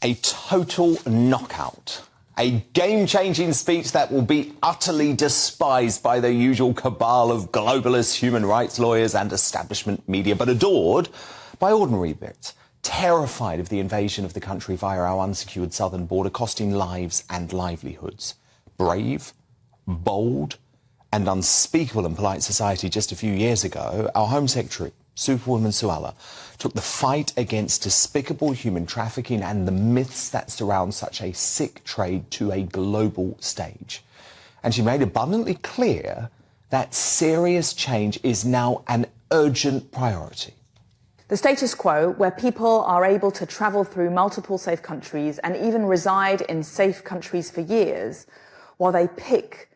A total knockout. A game-changing speech that will be utterly despised by the usual cabal of globalists, human rights lawyers and establishment media, but adored by ordinary Brits, terrified of the invasion of the country via our unsecured southern border, costing lives and livelihoods. Brave, bold and unspeakable in polite society just a few years ago, our Home Secretary, Superwoman Suella, took the fight against despicable human trafficking and the myths that surround such a sick trade to a global stage. And she made abundantly clear that serious change is now an urgent priority. The status quo, where people are able to travel through multiple safe countries and even reside in safe countries for years while they pick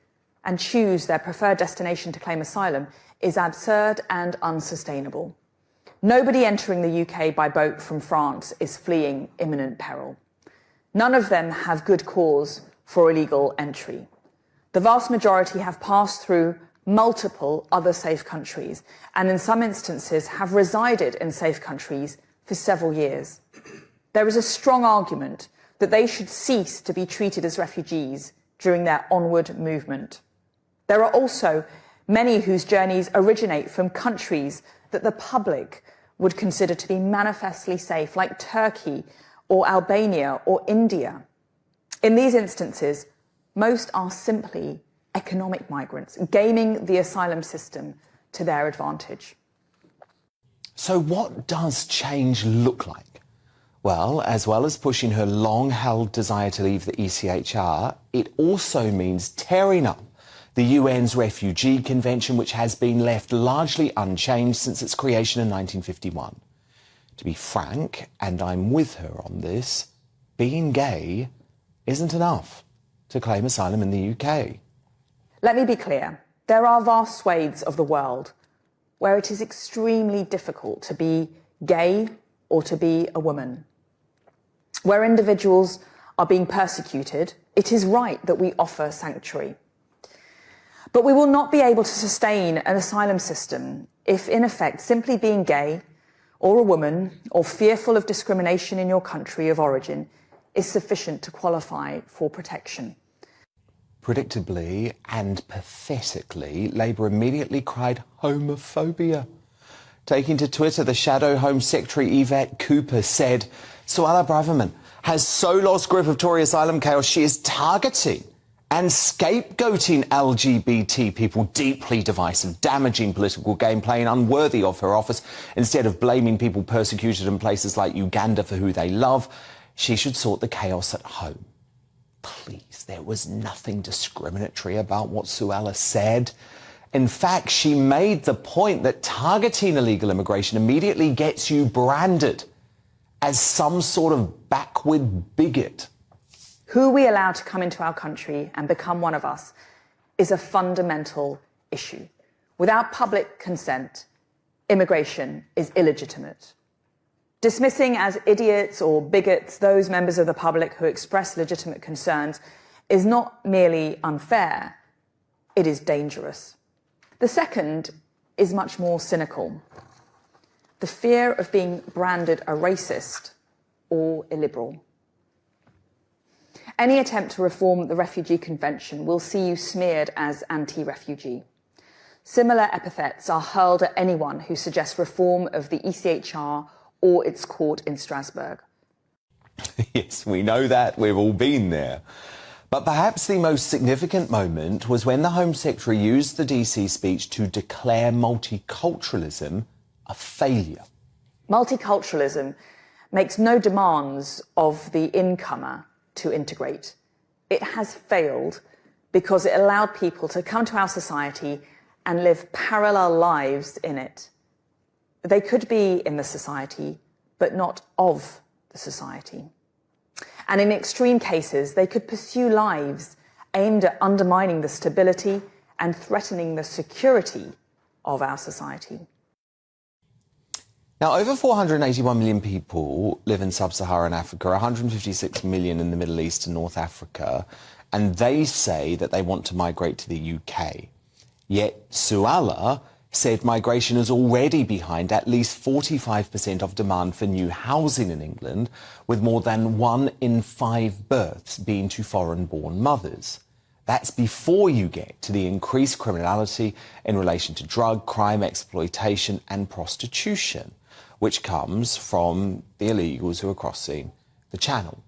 and choose their preferred destination to claim asylum, is absurd and unsustainable. Nobody entering the UK by boat from France is fleeing imminent peril. None of them have good cause for illegal entry. The vast majority have passed through multiple other safe countries and in some instances have resided in safe countries for several years. There is a strong argument that they should cease to be treated as refugees during their onward movement. There are also many whose journeys originate from countries that the public would consider to be manifestly safe, like Turkey or Albania or India. In these instances, most are simply economic migrants, gaming the asylum system to their advantage. So what does change look like? Well, as pushing her long-held desire to leave the ECHR, it also means tearing up the UN's Refugee Convention, which has been left largely unchanged since its creation in 1951. To be frank, and I'm with her on this, being gay isn't enough to claim asylum in the UK. Let me be clear. There are vast swathes of the world where it is extremely difficult to be gay or to be a woman. Where individuals are being persecuted, it is right that we offer sanctuary. But we will not be able to sustain an asylum system if, in effect, simply being gay or a woman or fearful of discrimination in your country of origin is sufficient to qualify for protection. Predictably and pathetically, Labour immediately cried homophobia. Taking to Twitter, the Shadow Home Secretary Yvette Cooper said, "Suella Braverman has so lost grip of Tory asylum chaos, she is targeting and scapegoating LGBT people, deeply divisive, damaging political gameplay and unworthy of her office. Instead of blaming people persecuted in places like Uganda for who they love, she should sort the chaos at home." Please, there was nothing discriminatory about what Suella said. In fact, she made the point that targeting illegal immigration immediately gets you branded as some sort of backward bigot. Who we allow to come into our country and become one of us is a fundamental issue. Without public consent, immigration is illegitimate. Dismissing as idiots or bigots those members of the public who express legitimate concerns is not merely unfair, it is dangerous. The second is much more cynical. The fear of being branded a racist or illiberal. Any attempt to reform the Refugee Convention will see you smeared as anti-refugee. Similar epithets are hurled at anyone who suggests reform of the ECHR or its court in Strasbourg. Yes, we know that. We've all been there. But perhaps the most significant moment was when the Home Secretary used the DC speech to declare multiculturalism a failure. Multiculturalism makes no demands of the incomer to integrate. It has failed because it allowed people to come to our society and live parallel lives in it. They could be in the society, but not of the society. And in extreme cases, they could pursue lives aimed at undermining the stability and threatening the security of our society. Now, over 481 million people live in sub-Saharan Africa, 156 million in the Middle East and North Africa, and they say that they want to migrate to the UK. Yet Suella said migration is already behind at least 45% of demand for new housing in England, with more than 1 in 5 births being to foreign-born mothers. That's before you get to the increased criminality in relation to drug, crime, exploitation and prostitution, which comes from the illegals who are crossing the Channel.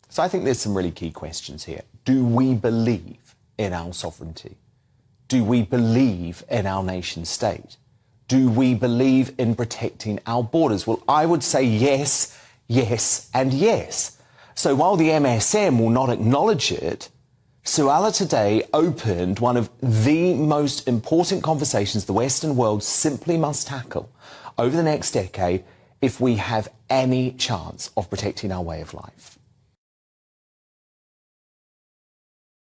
So I think there's some really key questions here. Do we believe in our sovereignty? Do we believe in our nation state? Do we believe in protecting our borders? Well, I would say yes, yes and yes. So while the MSM will not acknowledge it, Suella today opened one of the most important conversations the Western world simply must tackle over the next decade if we have any chance of protecting our way of life.